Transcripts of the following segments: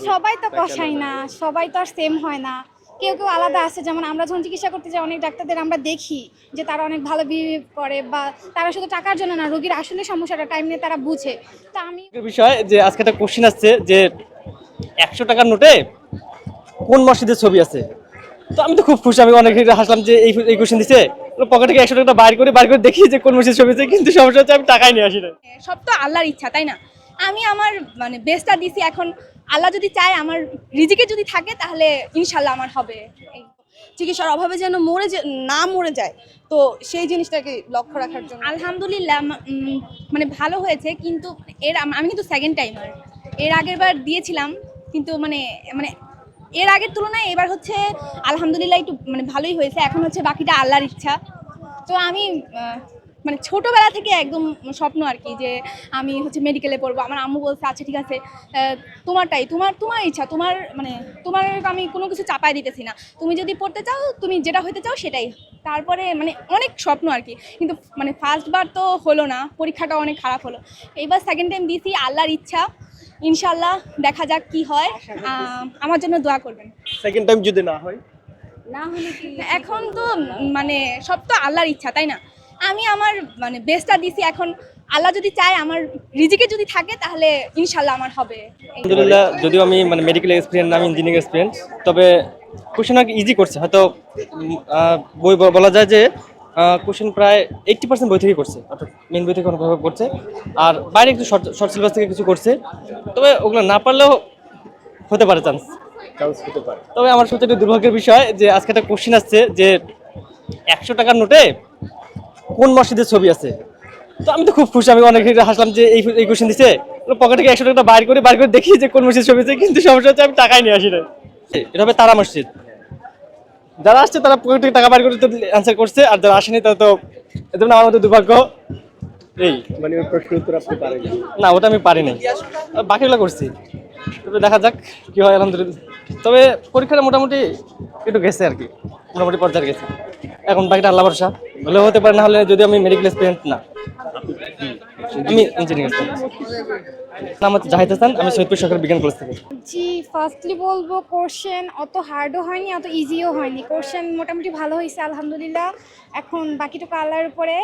সবাই তো কষাই না, সবাই তো আর সেম হয় না। কেউ কেউ আলাদা আছে, যেমন আমরা যখন চিকিৎসা করতে যাই অনেক ডাক্তারদের আমরা দেখি যে তারা অনেক ভালো বিহেভ করে, বা তারা শুধু টাকার জন্য না, রোগীর আসলে সমস্যাটা টাইম নিয়ে তারা বুঝে। তো আমি বিষয় যে আজকে একটা কোশ্চেন আসছে যে 100 টাকার নোটে কোন মসজিদের ছবি আছে। তো আমি তো খুব খুশি, আমি অনেক হাসলাম যে এই কোশ্চেন দিছে। পকেট থেকে 100 টাকা বাইর করে দেখি যে কোন মসজিদের ছবি আছে, কিন্তু সমস্যা হচ্ছে আমি টাকাই নিয়ে আসি না। সব তো আল্লাহর ইচ্ছা, তাই না? আমি আমার মানে বেস্টটা দিছি, এখন আল্লাহ যদি চায়, আমার রিজিকে যদি থাকে, তাহলে ইনশাল্লাহ আমার হবে। চিকিৎসার অভাবে যেন না মরে যায়, তো সেই জিনিসটাকে লক্ষ্য রাখার জন্য আলহামদুলিল্লাহ মানে ভালো হয়েছে। কিন্তু আমি কিন্তু সেকেন্ড টাইমার, এর আগের বার দিয়েছিলাম, কিন্তু মানে মানে এর আগের তুলনায় এবার হচ্ছে আলহামদুলিল্লাহ একটু মানে ভালোই হয়েছে। এখন হচ্ছে বাকিটা আল্লাহর ইচ্ছা। তো আমি মানে ছোটবেলা থেকে একদম স্বপ্ন আর কি, যে আমি হচ্ছে মেডিকেলে পড়বো। আমার আম্মু বলছে আচ্ছা ঠিক আছে, তোমারটাই, তোমার ইচ্ছা, তোমার আমি কোনো কিছু চাপায় দিতেছি না। তুমি যদি পড়তে চাও, তুমি যেটা হইতে চাও সেটাই। তারপরে মানে অনেক স্বপ্ন আর কি, কিন্তু মানে ফার্স্ট বার তো হলো না, পরীক্ষাটা অনেক খারাপ হলো। এইবার সেকেন্ড টাইম দিছি, আল্লাহর ইচ্ছা, ইনশাল্লাহ দেখা যাক কি হয়। আমার জন্য দোয়া করবেন। সেকেন্ড টাইম যদি না হয়, না হলে কি এখন তো মানে সব তো আল্লাহর ইচ্ছা, তাই না? আমি আমার মানে বেস্টটা দিছি, এখন আল্লাহ যদি চায়, আমার রিজিকে যদি থাকে, তাহলে ইনশাল্লাহ আমার হবে। আলহামদুলিল্লাহ। যদিও আমি মানে মেডিকেল এক্সপিরিয়েন্স না, আমি ইঞ্জিনিয়ারিং এক্সপিরিয়েন্স, তবে কোশ্চেন আর ইজি করছে হয়তো। বই বলা যায় যে কোশ্চেন প্রায় 80% বই থেকে করছে, অর্থাৎ মেন বই থেকে অনেকভাবে করছে। আর বাইরে একটু শর্ট সিলেবাস থেকে কিছু করছে, তবে ওগুলো না পারলেও হতে পারে চান্স হতে পারে। তবে আমার সত্যি একটা দুর্ভাগ্যের বিষয় যে আজকে একটা কোশ্চেন আসছে যে 100 টাকার নোটে কোন মসজিদের ছবি আছে। তো আমি তো খুব খুশি, আমি অনেক হাসলাম যে এই কোশ্চেন দিছে। পকেট থেকে 100 টাকা বাইর করে দেখি যে কোন মসজিদের ছবি আছে, কিন্তু সমস্যা হচ্ছে আমি টাকাই নিয়ে আসি না। এটা হবে তারা মসজিদ। যারা আসছে তারা পকেট থেকে টাকা বাইর করে তো অ্যান্সার করছে, আর যারা আসেনি তারা তো এদের আমার মতো দুর্ভাগ্য। এই মানে ওই প্রশ্নের উত্তর আপনি পারেন না, ওটা আমি পারি নাই, বাকিগুলো করছি। তবে দেখা যাক কি হয়, আলহামদুলিল্লাহ। তবে পরীক্ষাটা মোটামুটি একটু গেছে আর কি, মোটামুটি পর্যায়ে গেছে। এখন বাকিটা আল্লাহ ভরসা, হলেও হতে পারে, না হলে যদি আমি মেডিকেল স্টুডেন্ট না, আমি ইঞ্জিনিয়ারিং স্টুডেন্ট। নাম হচ্ছে জাহিদ হাসান, আমি সৈয়দপুর সরকারি বিজ্ঞান কলেজ থেকে। জি, ফার্স্টলি বলবো কোশ্চেন অত হার্ডও হয়নি, অত ইজিও হয়নি। কোশ্চেন মোটামুটি ভালো হয়েছে আলহামদুলিল্লাহ। এখন বাকিটুকু আল্লাহর উপরে।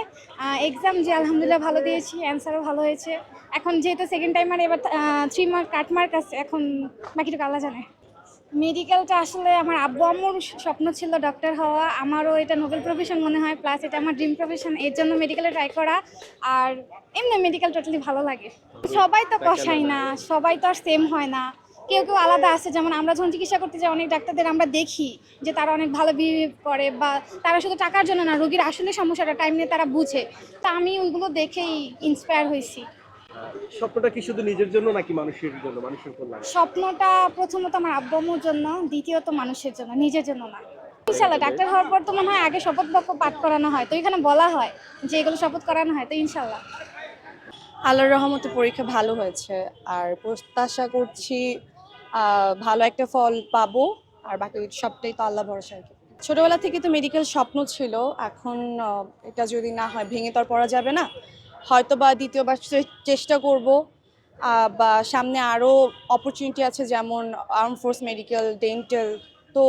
এক্সাম যে আলহামদুলিল্লাহ ভালো দিয়েছি, অ্যান্সারও ভালো হয়েছে। এখন যেহেতু সেকেন্ড টাইম, আর এবার 3 মার্ক কাট মার্ক আছে, এখন বাকিটুকু আল্লাহ জানে। মেডিকেলটা আসলে আমার আব্বু আম্মুর স্বপ্ন ছিল ডক্টর হওয়া, আমারও এটা নোবেল প্রফেশন মনে হয়, প্লাস এটা আমার ড্রিম প্রফেশন, এর জন্য মেডিকেলে ট্রাই করা। আর এমনি মেডিকেল টোটালি ভালো লাগে। সবাই তো কষাই না, সবাই তো আর সেম হয় না। কেউ কেউ আলাদা আছে, যেমন আমরা যখন চিকিৎসা করতে যাই অনেক ডাক্তারদের আমরা দেখি যে তারা অনেক ভালো বিহেভ করে, বা তারা শুধু টাকার জন্য না, রোগীর আসলে সমস্যাটা টাইম নিয়ে তারা বুঝে। তো আমি ওইগুলো দেখেই ইন্সপায়ার হয়েছি। স্বপ্নটা কি শুধু নিজের জন্য নাকি মানুষের জন্য, মানুষের কল্যাণ? স্বপ্নটা প্রথমত আমার আব্বু আম্মুর জন্য, দ্বিতীয়ত মানুষের জন্য, নিজের জন্য না। ইনশাল্লাহ ডাক্তার হওয়ার পর তো মনে হয় আগে শপথ বাক্য পাঠ করানো হয়, তো এখানে বলা হয় যে এগুলো শপথ করানো হয়, তো ইনশাল্লাহ। আল্লাহর রহমতে পরীক্ষা ভালো হয়েছে, আর প্রত্যাশা করছি ভালো একটা ফল পাবো। আর বাকি সবটাই তো আল্লাহ ভরসা আর কি। ছোটবেলা থেকে তো মেডিকেল স্বপ্ন ছিল, এখন এটা যদি না হয় ভেঙে তো আর পড়া যাবে না। হয়তো বা দ্বিতীয়বার চেষ্টা করব, বা সামনে আরও অপরচুনিটি আছে, যেমন আর্ম ফোর্স মেডিকেল, ডেন্টাল। তো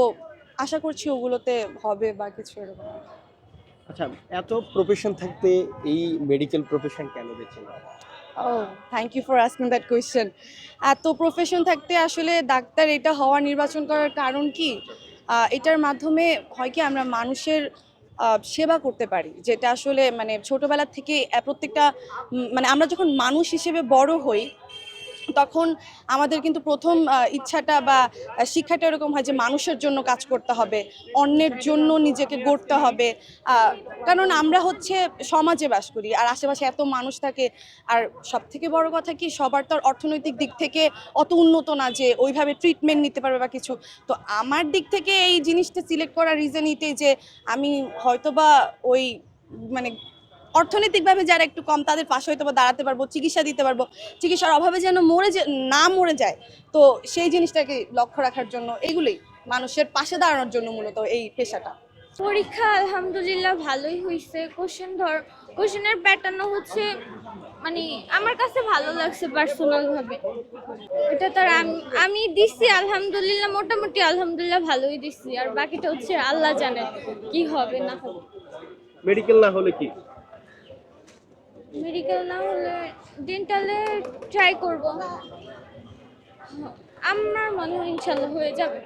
আশা করছি ওগুলোতে হবে বা কিছু এরকম। আচ্ছা, এত প্রফেশন থাকতে এই মেডিকেল প্রফেশন কেন বেছে নেওয়া? Thank you for asking that question. এত প্রফেশন থাকতে আসলে ডাক্তার এটা হওয়া নির্বাচন করার কারণ কি, এটার মাধ্যমে হয় কি আমরা মানুষের সেবা করতে পারি, যেটা আসলে মানে ছোটবেলা থেকে প্রত্যেকটা মানে আমরা যখন মানুষ হিসেবে বড় হই, তখন আমাদের কিন্তু প্রথম ইচ্ছাটা বা শিক্ষাটা এরকম হয় যে মানুষের জন্য কাজ করতে হবে, অন্যের জন্য নিজেকে গড়তে হবে। কারণ আমরা হচ্ছে সমাজে বাস করি, আর আশেপাশে এত মানুষ থাকে। আর সব থেকে বড় কথা কি, সবার তো আর অর্থনৈতিক দিক থেকে অত উন্নত না যে ওইভাবে ট্রিটমেন্ট নিতে পারবে বা কিছু। তো আমার দিক থেকে এই জিনিসটা সিলেক্ট করার রিজন এটাই যে আমি হয়তোবা ওই মানে অর্থনৈতিকভাবে যারা একটু কম, তাদের পাশে হয়তো বা দাঁড়াতে পারবো, চিকিৎসা দিতে পারবো। চিকিৎসার অভাবে যেন না মরে যায়, তো সেই জিনিসটাকে লক্ষ্য রাখার জন্য, এগুলোই মানুষের পাশে দাঁড়ানোর জন্য মূলত এই পেশাটা। পরীক্ষা আলহামদুলিল্লাহ ভালোই হয়েছে। কোশ্চেনের প্যাটার্নও হচ্ছে মানে আমার কাছে ভালো লাগছে পার্সোনাল ভাবে। এটা তো আর আমি দিচ্ছি আলহামদুলিল্লাহ, মোটামুটি আলহামদুলিল্লাহ ভালোই দিচ্ছি, আর বাকিটা হচ্ছে আল্লাহ জানে কি হবে না হবে। মেডিকেল না হলে কি? মেডিকেল না হলে ডেন্টালে ট্রাই করব, আমার মনে হয় ইনশাল্লাহ হয়ে যাবে।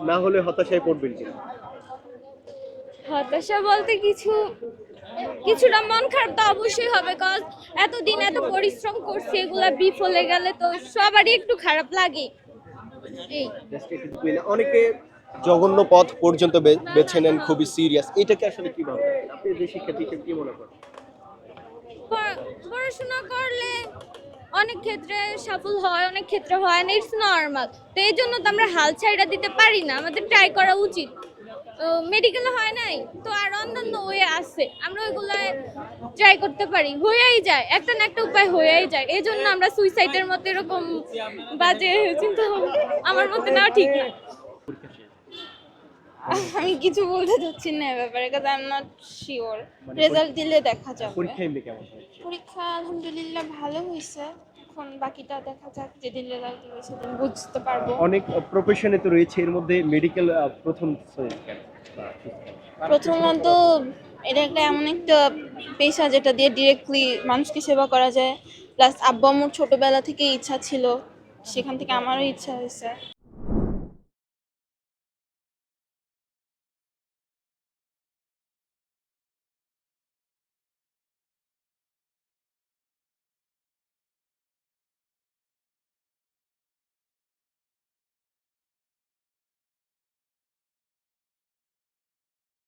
না হলে হতাশায় পড়বেন কিনা? হতাশা বলতে কিছুটা মন খারাপ তো অবশ্যই হবে, কজ এতদিন এত পরিশ্রম করছি, এগুলা বিফলে গেলে তো সবারই একটু খারাপ লাগে। এই অনেকে জঘন্য পথ পর্যন্ত বেছে নেন, খুবই সিরিয়াস। এটাকে আসলে কি ভাবেন আপনি, যে শিক্ষার্থী হিসেবে কি মনে করেন? পড়াশোনা করলে অনেক ক্ষেত্রে সফল হয়, অনেক ক্ষেত্রে হয় না, ইটস নর্মাল। তো এই জন্য তো আমরা হাল ছাইড়া দিতে পারি না, আমাদের ট্রাই করা উচিত। মেডিকেল হয় নাই তো আর অন্যান্য ওয়ে আছে, আমরা ওইগুলো ট্রাই করতে পারি, হয়েই যায়, একটা না একটা উপায় হয়েই যায়। এই জন্য আমরা সুইসাইডের মতো এরকম বাজে চিন্তা আমার মতে নেওয়া ঠিক না। আমি কিছু বলতে চাচ্ছি না এ ব্যাপারে, কারণ I am not sure. Result দিলে দেখা যাবে। পরীক্ষা এমনি কেমন হয়েছে? পরীক্ষা আলহামদুলিল্লাহ ভালো হয়েছে, এখন বাকিটা দেখা যাক, যেদিন রেজাল্ট দিবে সেদিন বুঝতে পারবো। অনেক প্রফেশনে তো রয়েছে, এর মধ্যে মেডিকেল প্রথম শ্রেণী কেন? প্রথমত এটা একটা এমন একটা পেশা যেটা দিয়ে ডিরেক্টলি মানুষকে সেবা করা যায়, প্লাস আব্বু আম্মুর ছোটবেলা থেকে ইচ্ছা ছিল, সেখান থেকে আমারও ইচ্ছা হয়েছে।